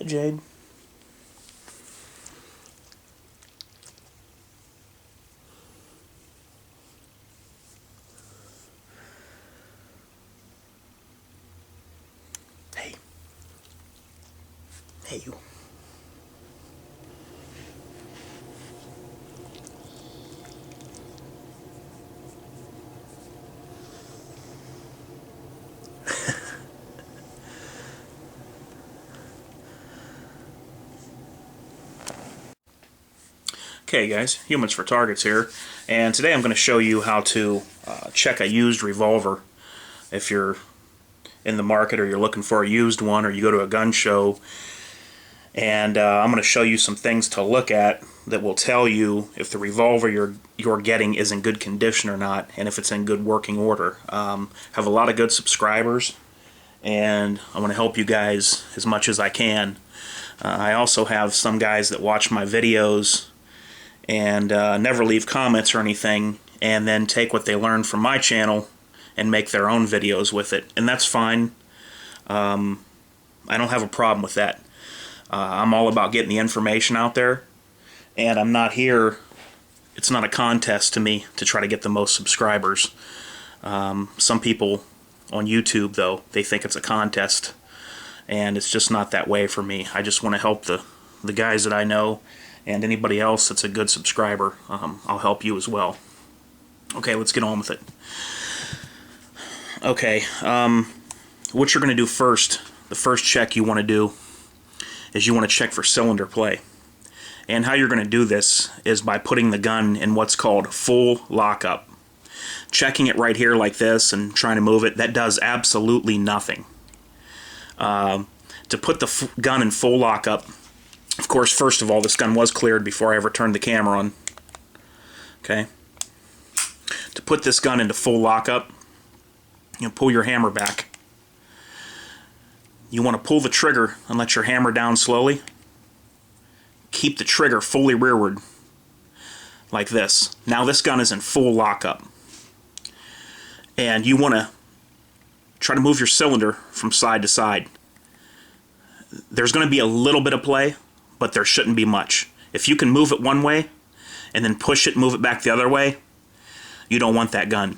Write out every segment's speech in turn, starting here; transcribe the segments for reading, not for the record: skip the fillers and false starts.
Jade. Hey. Hey, you. Okay guys, Humans for Targets here, and today I'm going to show you how to check a used revolver. If you're in the market or you're looking for a used one, or you go to a gun show, and I'm going to show you some things to look at that will tell you if the revolver you're getting is in good condition or not, and if it's in good working order. Have a lot of good subscribers, and I want to help you guys as much as I can. I also have some guys that watch my videos and never leave comments or anything, and then take what they learn from my channel and make their own videos with it, and that's fine. I don't have a problem with that. I'm all about getting the information out there, and I'm not here, it's not a contest to me to try to get the most subscribers. Some people on YouTube, though, they think it's a contest, and it's just not that way for me. I just want to help the guys that I know, and anybody else that's a good subscriber. I'll help you as well. Okay, let's get on with it. Okay, what you're going to do first, the first check you want to do is you want to check for cylinder play. And how you're going to do this is by putting the gun in what's called full lockup. Checking it right here like this and trying to move it, that does absolutely nothing. To put the gun in full lockup, of course, first of all, this gun was cleared before I ever turned the camera on. Okay. To put this gun into full lockup, you pull your hammer back. You want to pull the trigger and let your hammer down slowly. Keep the trigger fully rearward, like this. Now this gun is in full lockup. And you want to try to move your cylinder from side to side. There's going to be a little bit of play, but there shouldn't be much. If you can move it one way and then push it, move it back the other way, you don't want that gun.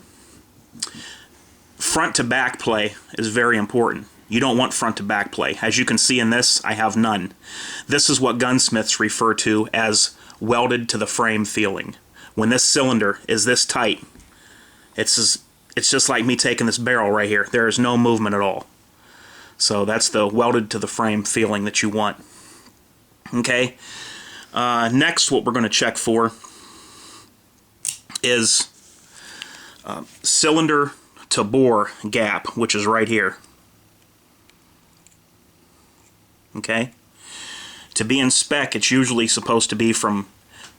Front to back play is very important. You don't want front to back play. As you can see in this, I have none. This is what gunsmiths refer to as welded to the frame feeling. When this cylinder is this tight, it's just like me taking this barrel right here. There is no movement at all. So that's the welded to the frame feeling that you want. Okay, next what we're going to check for is cylinder to bore gap, which is right here. Okay, to be in spec, it's usually supposed to be from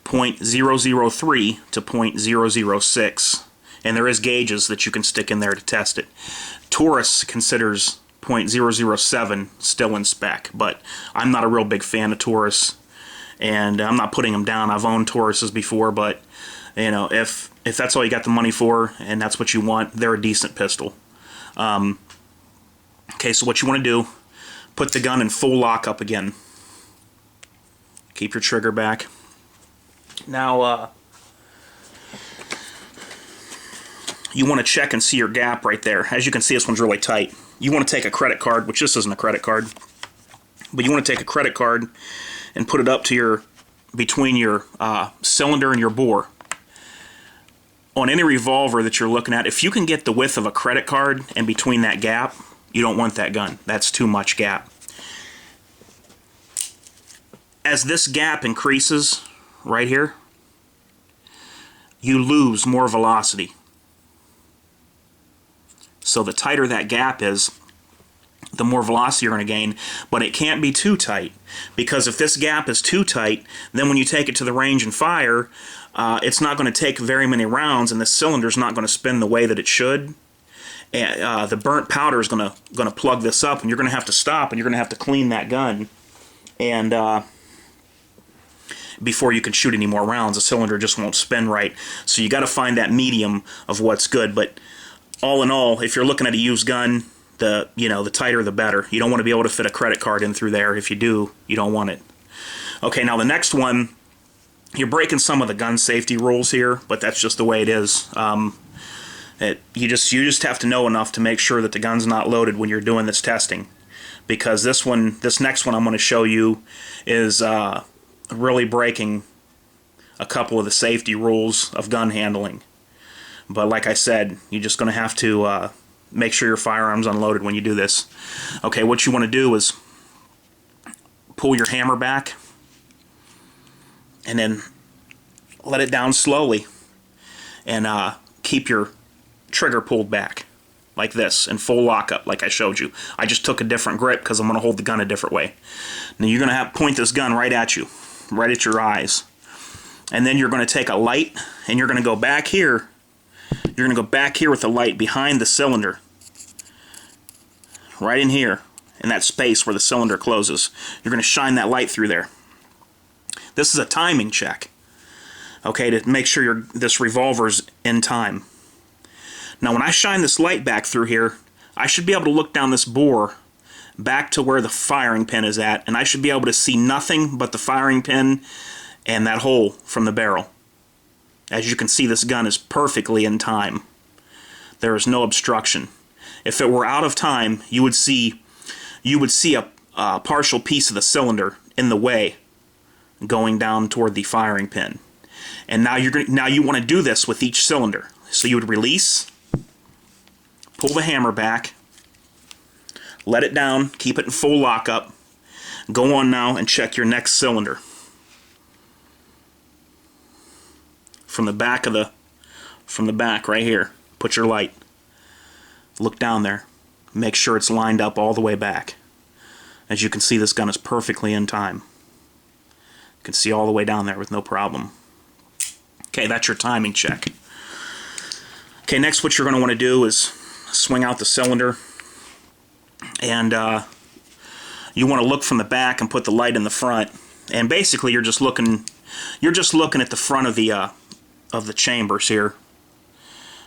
0.003 to 0.006, and there is gauges that you can stick in there to test it. Taurus considers 0.007 still in spec, but I'm not a real big fan of Taurus, and I'm not putting them down. I've owned Tauruses before, but you know, if that's all you got the money for and that's what you want, they're a decent pistol. Okay, so what you want to do, put the gun in full lockup again. Keep your trigger back. Now, you want to check and see your gap right there. As you can see, this one's really tight. You want to take a credit card, which this isn't a credit card, but you want to take a credit card and put it up to between your cylinder and your bore. On any revolver that you're looking at, if you can get the width of a credit card and between that gap, you don't want that gun. That's too much gap. As this gap increases right here, you lose more velocity. So the tighter that gap is, the more velocity you're going to gain, but it can't be too tight, because if this gap is too tight, then when you take it to the range and fire, it's not going to take very many rounds, and the cylinder's not going to spin the way that it should. And the burnt powder is going to plug this up, and you're going to have to stop, and you're going to have to clean that gun, and before you can shoot any more rounds, the cylinder just won't spin right. So you got to find that medium of what's good. But all in all, if you're looking at a used gun, the tighter the better. You don't want to be able to fit a credit card in through there. If you do, you don't want it. Okay, now the next one, you're breaking some of the gun safety rules here, but that's just the way it is. You just have to know enough to make sure that the gun's not loaded when you're doing this testing, because this next one I'm going to show you is really breaking a couple of the safety rules of gun handling. But like I said, you're just going to have to make sure your firearm's unloaded when you do this. Okay, what you want to do is pull your hammer back and then let it down slowly, and keep your trigger pulled back like this in full lockup like I showed you. I just took a different grip because I'm going to hold the gun a different way. Now you're going to have to point this gun right at you, right at your eyes. And then you're going to take a light and you're going to go back here. You're going to go back here with the light behind the cylinder. Right in here, in that space where the cylinder closes. You're going to shine that light through there. This is a timing check, okay, to make sure this revolver's in time. Now when I shine this light back through here, I should be able to look down this bore back to where the firing pin is at, and I should be able to see nothing but the firing pin and that hole from the barrel. As you can see, this gun is perfectly in time. There is no obstruction. If it were out of time, you would see a partial piece of the cylinder in the way, going down toward the firing pin. And now you want to do this with each cylinder. So you would release, pull the hammer back, let it down, keep it in full lockup. Go on now and check your next cylinder. From the back right here, put your light. Look down there. Make sure it's lined up all the way back. As you can see, this gun is perfectly in time. You can see all the way down there with no problem. Okay, that's your timing check. Okay, next what you're going to want to do is swing out the cylinder, and you want to look from the back and put the light in the front. And basically, you're just looking at the front of the chambers here,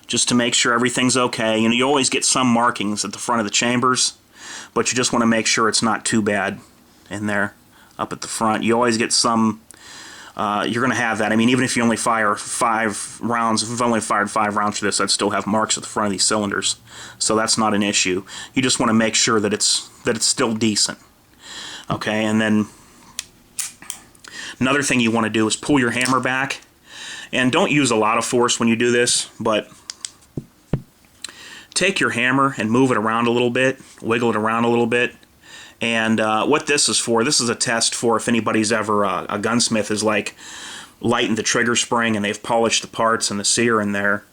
just to make sure everything's okay. You know, you always get some markings at the front of the chambers, but you just want to make sure it's not too bad in there. Up at the front, you always get some. You're going to have that. I mean, even if you only fire 5 rounds, if you've only fired 5 rounds for this, I'd still have marks at the front of these cylinders. So that's not an issue. You just want to make sure that it's still decent. Okay, and then another thing you want to do is pull your hammer back, and don't use a lot of force when you do this, but take your hammer and move it around a little bit, wiggle it around a little bit. And what this is for, this is a test for if anybody's ever, a gunsmith is like lightened the trigger spring and they've polished the parts and the sear in there.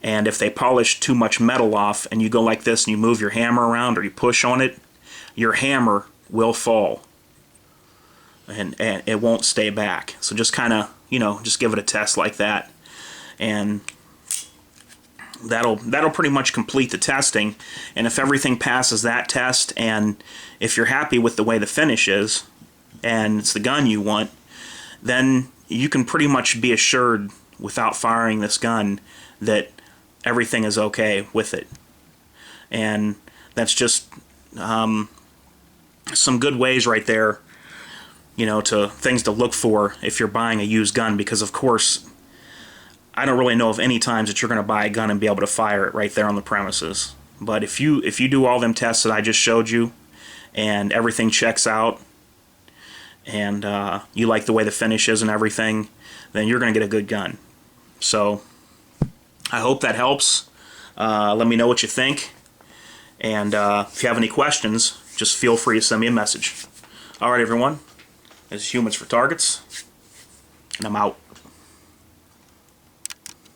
And if they polish too much metal off and you go like this and you move your hammer around or you push on it, your hammer will fall. And it won't stay back. So just kind of, just give it a test like that. And that'll pretty much complete the testing. And if everything passes that test, and if you're happy with the way the finish is and it's the gun you want, then you can pretty much be assured without firing this gun that everything is okay with it. And that's just some good ways right there, to things to look for if you're buying a used gun, because of course I don't really know of any times that you're going to buy a gun and be able to fire it right there on the premises. But if you do all them tests that I just showed you, and everything checks out, and you like the way the finish is and everything, then you're going to get a good gun. So I hope that helps. Let me know what you think. And if you have any questions, just feel free to send me a message. Alright everyone, this is Humans for Targets, and I'm out.